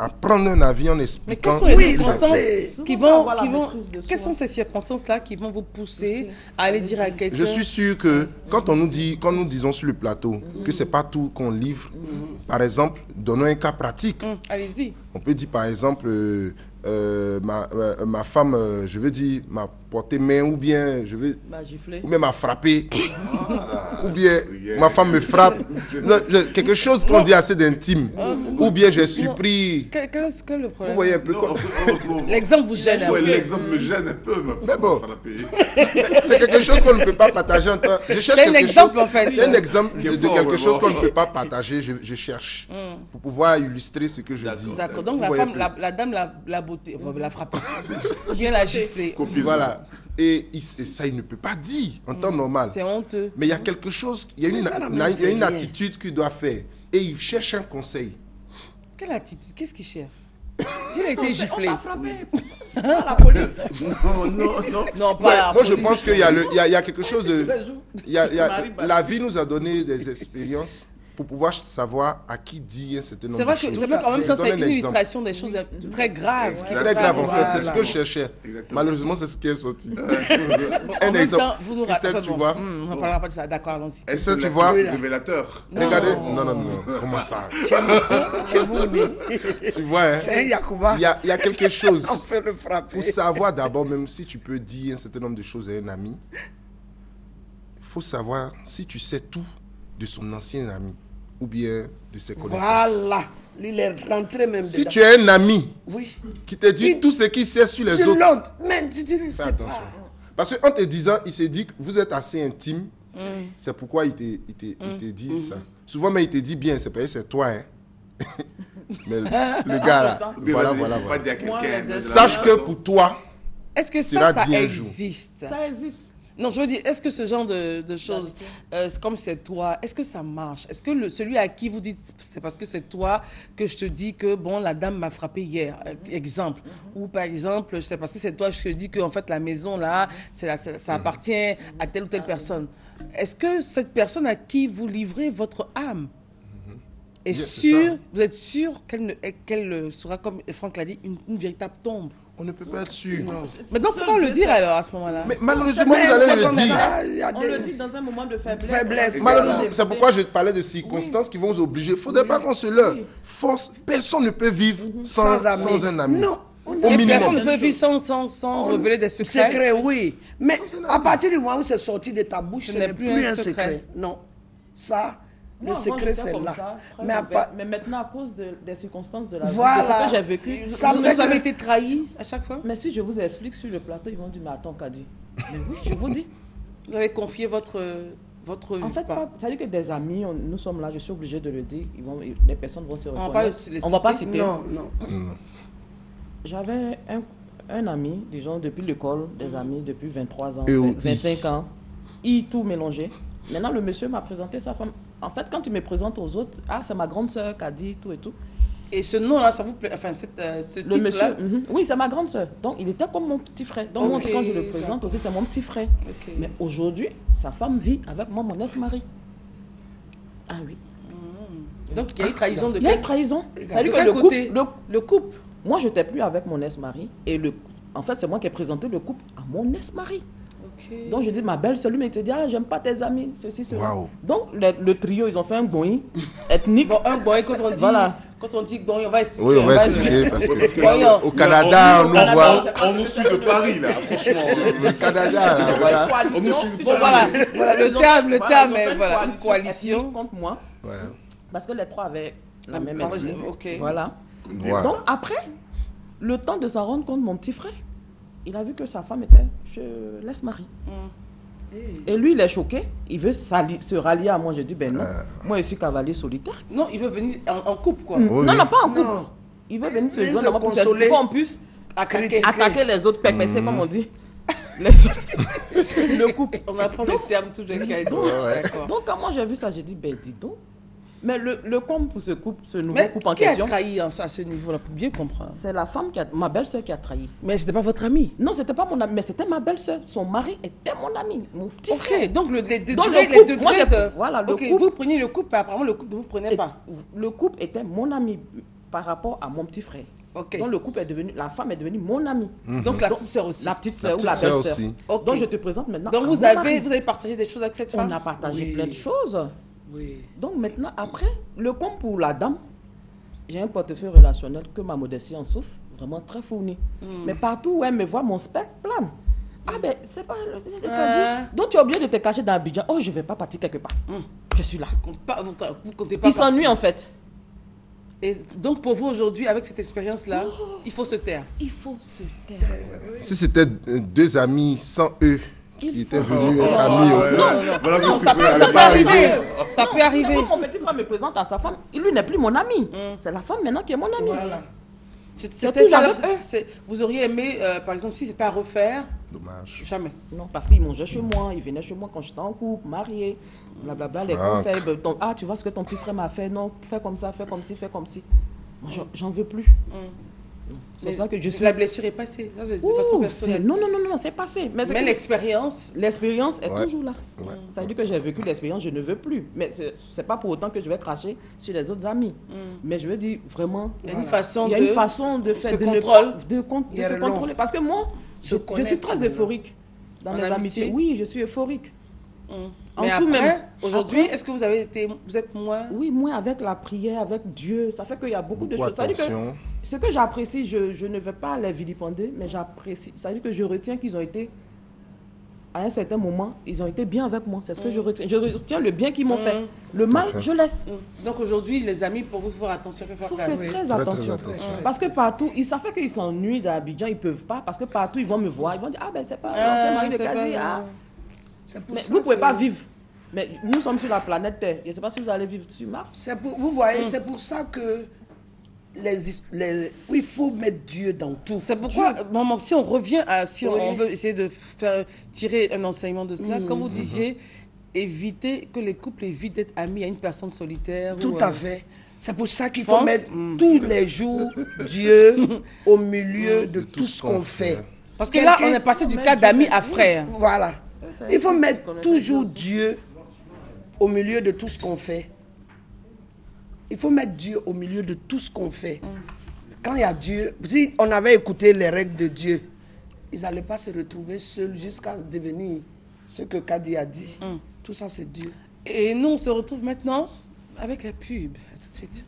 prendre un avis en Mais expliquant. quelles sont les Oui, circonstances c'est- qui Il faut vont, avoir la qui vont, maîtrise de soi. quelles sont ces circonstances-là qui vont vous pousser à aller dire à quelqu'un? Je suis sûr que quand nous disons sur le plateau que c'est pas tout qu'on livre, par exemple, donnons un cas pratique. Allez-y. On peut dire par exemple, ma femme, je veux dire, m'a porté main ou bien m'a giflé. ou bien m'a frappé, ou bien ma femme me frappe. Non, quelque chose qu'on dit assez d'intime. Ou bien j'ai surpris. Quel est le Vous problème? voyez un peu quoi. L'exemple vous gêne. Ouais, un peu. l'exemple me gêne un peu, ma Mais bon. frappé. C'est quelque chose qu'on ne peut pas partager en temps. Je cherche C'est un quelque exemple, chose- en fait. C'est un exemple Il est de fort, quelque mais chose bon. qu'on ne peut pas partager. Je cherche pour pouvoir illustrer ce que je dis. D'accord, donc Vous la voyez femme, un peu. la dame l'a beauté, enfin, l'a frappé. Bien la giflé. Voilà. Et ça, il ne peut pas dire en temps normal. C'est honteux. Mais il y a quelque chose, il y a une, Mais ça, la il y a même, c'est une rien. attitude qu'il doit faire. Et il cherche un conseil. Quelle attitude? Qu'est-ce qu'il cherche? Il a été giflé. On t'a frappé. Pas la police. Non, non, non. Non, pas Ouais, la moi, je police. pense qu'il y a, il y a quelque chose de... Tous les jours. Marie La vie nous a donné des expériences pour pouvoir savoir à qui dire un certain nombre C'est de vrai que choses. c'est vrai qu'en même Je temps, donne c'est un une exemple. illustration des choses très graves. C'est très grave en fait, c'est ce Voilà. que je cherchais. Exactement. Malheureusement, c'est ce qui est sorti. En Un même exemple. temps, vous aurez. Christelle, enfin, tu bon, vois. on ne parlera pas de ça. D'accord, allons-y. Est-ce Ça, que tu la vois. suite est révélateur? Regardez, non, comment ça? Tu vois, hein? C'est un Yacouba. Il y a quelque chose. On fait le frapper. Pour savoir d'abord, même si tu peux dire un certain nombre de choses à un ami, il faut savoir si tu sais tout de son ancien ami ou bien de ses connaissances. Voilà. Il est rentré même Si dedans. tu as un ami Oui. qui te dit tout ce qu'il sait sur les Sur autres, l'autre. Mais tu ne fais sais attention. pas. Parce qu'en te disant, il s'est dit que vous êtes assez intime, c'est pourquoi il te dit ça. Souvent, mais il te dit bien, c'est parce que c'est toi. Hein. Mais le gars là, Ou bien, voilà, il faut voilà. pas dire à Moi, quelqu'un. les de la Sache même que façon. pour toi, Est-ce que Sera ça dit un jour. existe? Ça existe. Non, je veux dire, est-ce que ce genre de choses, comme c'est toi, est-ce que ça marche? Est-ce que celui à qui vous dites, c'est parce que c'est toi que je te dis que, bon, la dame m'a frappé hier, exemple. Ou par exemple, c'est parce que c'est toi que je te dis que, en fait, la maison, là, ça appartient à telle ou telle personne. Est-ce que cette personne à qui vous livrez votre âme est sûre, vous êtes sûr qu'elle sera, comme Franck l'a dit, une véritable tombe? On ne peut pas être sûr. Mais donc, pourquoi le dire alors à ce moment-là? Mais malheureusement, vous allez le dire. On le dit dans un moment de faiblesse. Malheureusement, c'est pourquoi je parlais de circonstances qui vont vous obliger. Il ne faudrait pas qu'on se leurre. Force, personne ne peut vivre sans un ami. Non. Au Et minimum. personne ne peut vivre sans révéler des secrets. Secret, oui. Mais à partir du moment où c'est sorti de ta bouche, ce n'est plus un secret. secret. Non. Ça, le Moi, avant, secret, j'étais c'est comme là. ça, très Mais, ouverte. Mais maintenant, à cause des circonstances de la vie, Voilà. de ce que j'ai vécu, Ça Vous fait avez que- été trahi à chaque fois? mais si je vous explique sur le plateau, ils vont dire, mais attends, Kadi. Mais oui, je vous dis. Vous avez confié votre En fait, pas. c'est-à-dire que des amis, nous sommes là, je suis obligée de le dire, les personnes vont se On va pas reconnaître. les On ne va pas citer. citer. Non, non. J'avais un ami, disons, depuis l'école, des amis depuis 23 ans, Et au 25 ans, tout mélangé. Maintenant, le monsieur m'a présenté sa femme. En fait, quand il me présente aux autres, c'est ma grande sœur qui a dit tout et tout. Et ce nom-là, ça vous plaît? Enfin, ce Le titre-là? monsieur, oui, c'est ma grande sœur. Donc, il était comme mon petit frère. Donc, moi aussi, Ok, quand je le présente aussi, c'est mon petit frère. Ok. Mais aujourd'hui, sa femme vit avec moi, mon ex-mari. Ah oui. Donc, il y a eu trahison de Il y a quel une trahison. De C'est-à-dire quel que côté? le couple, moi, je n'étais plus avec mon ex-mari. Et en fait, c'est moi qui ai présenté le couple à mon ex-mari. Ok. Donc, je dis, ma belle, celui me dit, j'aime pas tes amis, ceci, cela. Waouh. Donc, le trio, ils ont fait un boing ethnique. Bon, quand on dit, Voilà. quand on dit bon, on va expliquer. Oui, on va expliquer parce que Voyons. au Canada, on nous voit. On nous suit de Paris, là, franchement. Le Canada, là, voilà. Bon, voilà, le terme est voilà, une coalition. ethnique contre moi. Voilà. Parce que les trois avaient la même Ah, ethnie. ok. Voilà. Voilà. Donc, après, le temps de s'en rendre compte, mon petit frère, il a vu que sa femme était chez l'ex-mari. Et lui, il est choqué. Il veut se rallier à moi. Je dis, ben non. Moi, je suis cavalier solitaire. Non, il veut venir en couple, quoi. Oui, Non, oui. non, pas en couple. Non. Il veut venir se Il veut joindre à moi se pour consoler. qu'on puisse Attaquer. attaquer les autres pépécés, comme on dit. Les autres. Le couple. On apprend les termes tous les cas. D'accord. Donc, quand moi j'ai vu ça, j'ai dit, ben dis donc. Mais le comble pour ce couple, ce nouveau Mais couple en qui a question, trahi à ce niveau-là, pour bien comprendre? c'est la femme ma belle-sœur qui a trahi. Mais c'était pas votre ami. Non, c'était pas mon ami, mais c'était ma belle-sœur. Son mari était mon ami, mon petit frère. Ok, donc les degrés, Donc, le les couple, degrés moi, j'ai- de... voilà, le Ok, couple- vous preniez le couple, mais apparemment le couple ne vous prenait pas. Le couple était mon ami par rapport à mon petit frère. Ok. Donc le couple est devenu, la femme est devenue mon amie. Donc la petite sœur aussi. La petite sœur ou La la petite sœur belle-sœur. aussi. Ok. Donc je te présente maintenant. Donc à vous mon mari. avez partagé des choses avec cette femme? On a partagé Oui. plein de choses. Oui. Donc maintenant, après, le compte pour la dame, j'ai un portefeuille relationnel que ma modestie en souffre, vraiment très fourni. Mais partout où elle me voit, mon spectre plane. Ah ben, c'est pas le Ah. Donc tu es obligé de te cacher dans Abidjan. Oh, je vais pas partir quelque part. Je suis là. Vous comptez pas Il s'ennuie partir. en fait. Et donc pour vous aujourd'hui, avec cette expérience-là, il faut se taire. Il faut se taire. Si c'était deux amis sans eux qui étaient venus non, être amis, Voilà Non, que ça peut ça peut arriver. arriver. Ça peut arriver. Quand mon petit frère me présente à sa femme, lui n'est plus mon ami. C'est la femme maintenant qui est mon ami. Voilà. C'était tout ça. avec eux. Vous auriez aimé, par exemple, si c'était à refaire, dommage. jamais. Non, parce qu'il mangeait chez moi, il venait chez moi quand j'étais en couple, marié, blablabla, les Franck. conseils. Tu vois ce que ton petit frère m'a fait, non, fais comme ça, fais comme ci, fais comme ci. Moi, j'en veux plus. C'est Mais ça que je suis. La blessure est passée. Ça, c'est de Ouh, façon c'est- personnelle. non, c'est passé. Mais, Mais l'expérience, l'expérience est Ouais. toujours là. Ça veut dire que j'ai vécu l'expérience, je ne veux plus. Mais c'est pas pour autant que je vais cracher sur les autres amis. Mais je veux dire, vraiment, il y a une façon il y a de... une façon de faire se de ne contrôle. pas- de Il y a se le contrôler. long. Parce que moi, Se je suis connaître, très voilà. euphorique dans En les amitié. amitiés. Oui, je suis euphorique. En Mais tout après, même. aujourd'hui, Après- est-ce que vous êtes moins... Oui, moi, avec la prière, avec Dieu, ça fait qu'il y a beaucoup de Beaucoup choses. Ça veut dire que attention. ce que j'apprécie, je ne vais pas les vilipender, mais j'apprécie. Ça veut dire que je retiens qu'ils ont été, à un certain moment, ils ont été bien avec moi. C'est ce que je retiens. Je retiens le bien qu'ils m'ont fait. Le mal, fait. je laisse. Donc aujourd'hui, les amis, pour vous faire attention, Il faire faut quand faire même. très Très, très attention. attention. Parce que partout, ça fait qu'ils s'ennuient d'Abidjan, ils ne peuvent pas. Parce que partout, ils vont me voir. Ils vont dire, ah ben c'est pas l'ancien mari de c'est Kadi. pas- Ah. C'est pour Mais ça vous ne pouvez que- pas vivre. Mais nous sommes sur la planète Terre. Je ne sais pas si vous allez vivre sur Mars. Vous voyez, c'est pour ça que oui, il faut mettre Dieu dans tout. C'est pourquoi, maman, si on revient à, si Oui. on veut essayer de faire tirer un enseignement de cela, comme vous disiez, éviter que les couples évitent d'être amis à une personne solitaire. Tout ou, à fait. C'est pour ça qu'il faut Franck, mettre tous les jours Dieu au milieu de tout ce qu'on fait. Parce que là, Quelqu'un- on est passé du cas d'amis à frère. Voilà. Il faut mettre toujours Dieu au milieu de tout ce qu'on fait. Il faut mettre Dieu au milieu de tout ce qu'on fait. Quand il y a Dieu, si on avait écouté les règles de Dieu, ils n'allaient pas se retrouver seuls jusqu'à devenir ce que Kadi a dit. Tout ça, c'est Dieu. Et nous, on se retrouve maintenant avec la pub. À tout de suite.